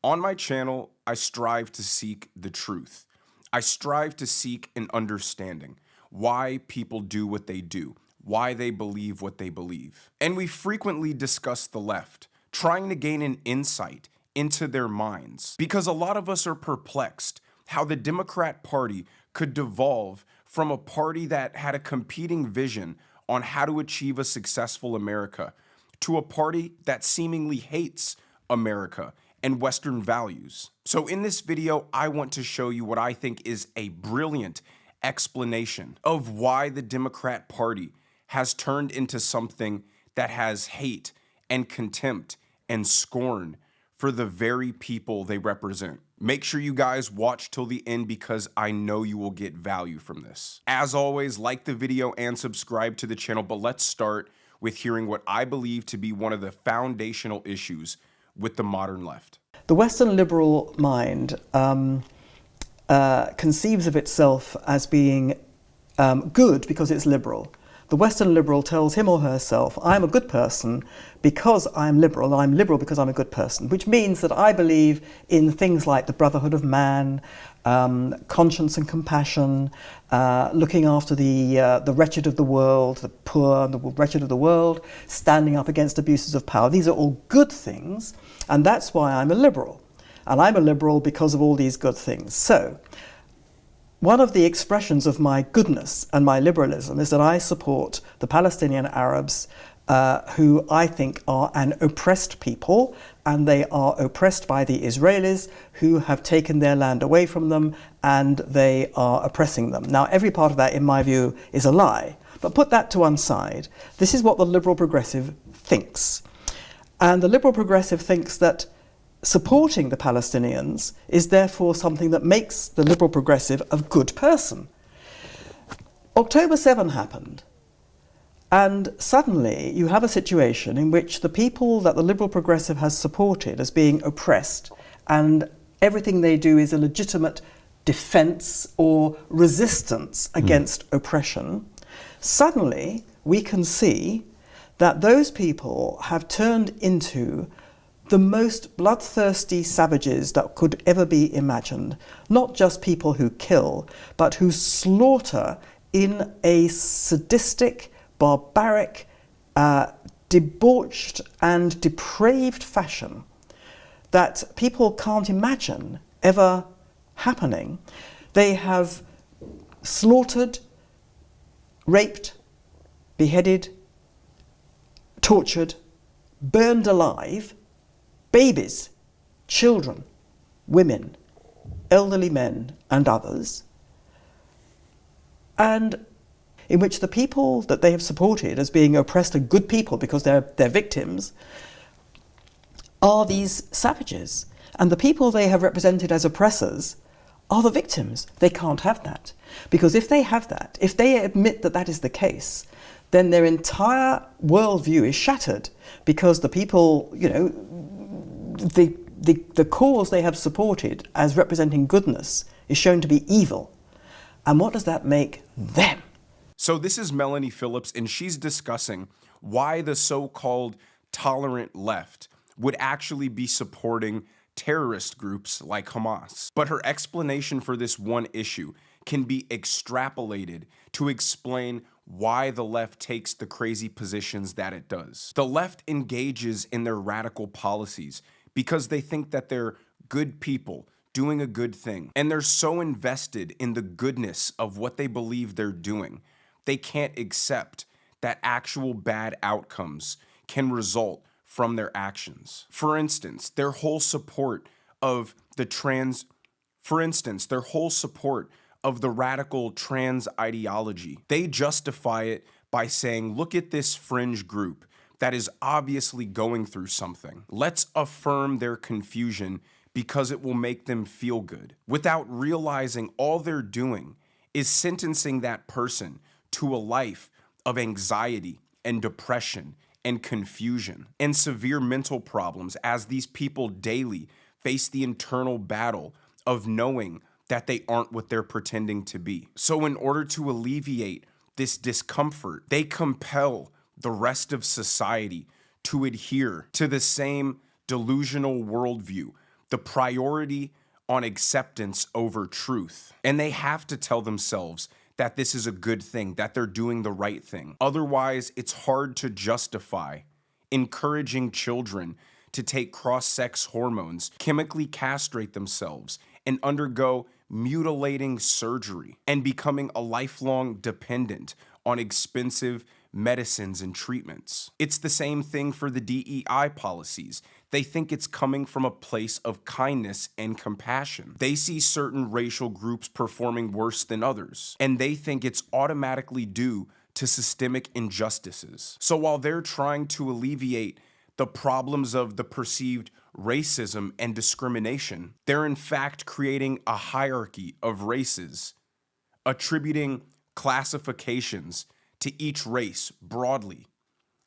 On my channel, I strive to seek the truth. I strive to seek an understanding, why people do what they do, why they believe what they believe. And we frequently discuss the left, trying to gain an insight into their minds. Because a lot of us are perplexed how the Democrat Party could devolve from a party that had a competing vision on how to achieve a successful America to a party that seemingly hates America and Western values. So in this video, I want to show you what I think is a brilliant explanation of why the Democrat Party has turned into something that has hate and contempt and scorn for the very people they represent. Make sure you guys watch till the end because I know you will get value from this. As always, like the video and subscribe to the channel, but let's start with hearing what I believe to be one of the foundational issues with the modern left. The Western liberal mind conceives of itself as being good because it's liberal. The Western liberal tells him or herself, I'm a good person because I'm liberal, and I'm liberal because I'm a good person, which means that I believe in things like the brotherhood of man, conscience and compassion, looking after the wretched of the world, the poor and the wretched of the world, standing up against abuses of power. These are all good things, and that's why I'm a liberal. And I'm a liberal because of all these good things. So, one of the expressions of my goodness and my liberalism is that I support the Palestinian Arabs who I think are an oppressed people, and they are oppressed by the Israelis who have taken their land away from them and they are oppressing them. Now, every part of that, in my view, is a lie. But put that to one side. This is what the liberal progressive thinks. And the liberal progressive thinks that supporting the Palestinians is therefore something that makes the liberal progressive a good person. October 7 happened, and suddenly you have a situation in which the people that the liberal progressive has supported as being oppressed, and everything they do is a legitimate defense or resistance against oppression, suddenly we can see that those people have turned into the most bloodthirsty savages that could ever be imagined. Not just people who kill, but who slaughter in a sadistic, barbaric, debauched and depraved fashion that people can't imagine ever happening. They have slaughtered, raped, beheaded, tortured, burned alive babies, children, women, elderly men and others, and in which the people that they have supported as being oppressed are good people because they're victims are these savages. And the people they have represented as oppressors are the victims. They can't have that. Because if they have that, if they admit that that is the case, then their entire worldview is shattered, because the people, you know, the cause they have supported as representing goodness is shown to be evil. And what does that make them? So this is Melanie Phillips, and she's discussing why the so-called tolerant left would actually be supporting terrorist groups like Hamas. But her explanation for this one issue can be extrapolated to explain why the left takes the crazy positions that it does. The left engages in their radical policies because they think that they're good people doing a good thing. And they're so invested in the goodness of what they believe they're doing, they can't accept that actual bad outcomes can result from their actions. For instance, their whole support of the radical trans ideology, they justify it by saying, look at this fringe group that is obviously going through something. Let's affirm their confusion because it will make them feel good, without realizing all they're doing is sentencing that person to a life of anxiety and depression and confusion and severe mental problems, as these people daily face the internal battle of knowing that they aren't what they're pretending to be. So in order to alleviate this discomfort, they compel the rest of society to adhere to the same delusional worldview the priority on acceptance over truth. And they have to tell themselves that this is a good thing, that they're doing the right thing. Otherwise, it's hard to justify encouraging children to take cross-sex hormones, chemically castrate themselves, and undergo mutilating surgery, and becoming a lifelong dependent on expensive medicines and treatments. It's the same thing for the DEI policies. They think it's coming from a place of kindness and compassion. They see certain racial groups performing worse than others, and they think it's automatically due to systemic injustices. So while they're trying to alleviate the problems of the perceived racism and discrimination, they're in fact creating a hierarchy of races, attributing classifications to each race broadly,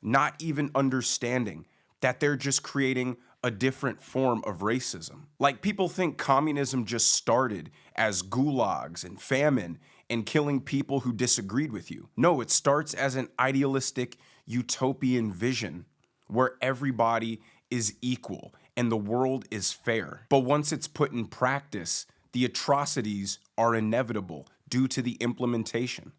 not even understanding that they're just creating a different form of racism. Like, people think communism just started as gulags and famine and killing people who disagreed with you. No, it starts as an idealistic utopian vision where everybody is equal and the world is fair. But once it's put in practice, the atrocities are inevitable due to the implementation.